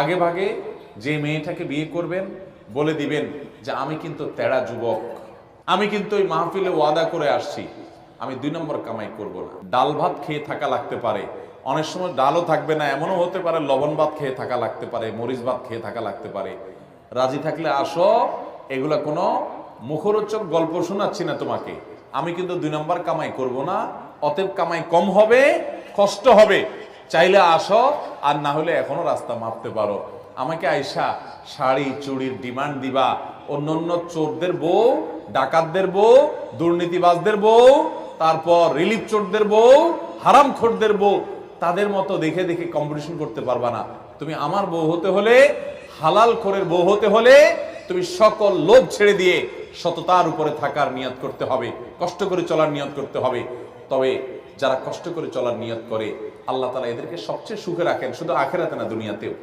আগে ভাগে যে মেয়েটাকে বিয়ে করবেন বলে দিবেন যে আমি কিন্তু তেড়া যুবক, আমি কিন্তু ওই মাহফিলে ওয়াদা করে আসছি, আমি 2 নম্বর কামাই করব না। ডাল ভাত খেয়ে থাকা লাগতে পারে, অনেক সময় ডালও থাকবে না, এমনও হতে পারে লবণ ভাত খেয়ে থাকা লাগতে পারে, মরিচ ভাত খেয়ে থাকা লাগতে পারে। রাজি থাকলে আসো, এগুলা কোনো মুখরোচক গল্প শোনাচ্ছি না তোমাকে। আমি কিন্তু 2 নম্বর কামাই করব না, অতএব কামাই কম হবে, কষ্ট হবে। চাইলে আসো, আর না হলে এখনো রাস্তা মাপতে পারো। আমাকে আইসা শাড়ি চুড়ির ডিমান্ড দিবা, অন্য চোরদের বউ, ডাকাতদের বউ, দুর্নীতিবাজদের বউ, তারপর রিলিফ চোরদের বউ, হারামখোরদের বউ, তাদের মতো দেখে দেখে কম্পিটিশন করতে পারবা না। তুমি আমার বউ হতে হলে, হালাল খোরের বউ হতে হলে, তুমি সকল লোভ ছেড়ে দিয়ে সততার উপরে থাকার নিয়ত করতে হবে, কষ্ট করে চলার নিয়ত করতে হবে। তবে যারা কষ্ট করে চলার নিয়ত করে, আল্লাহ তাআলা এদেরকে সবচেয়ে সুখে রাখেন, শুধু আখিরাতে না, দুনিয়াতেও।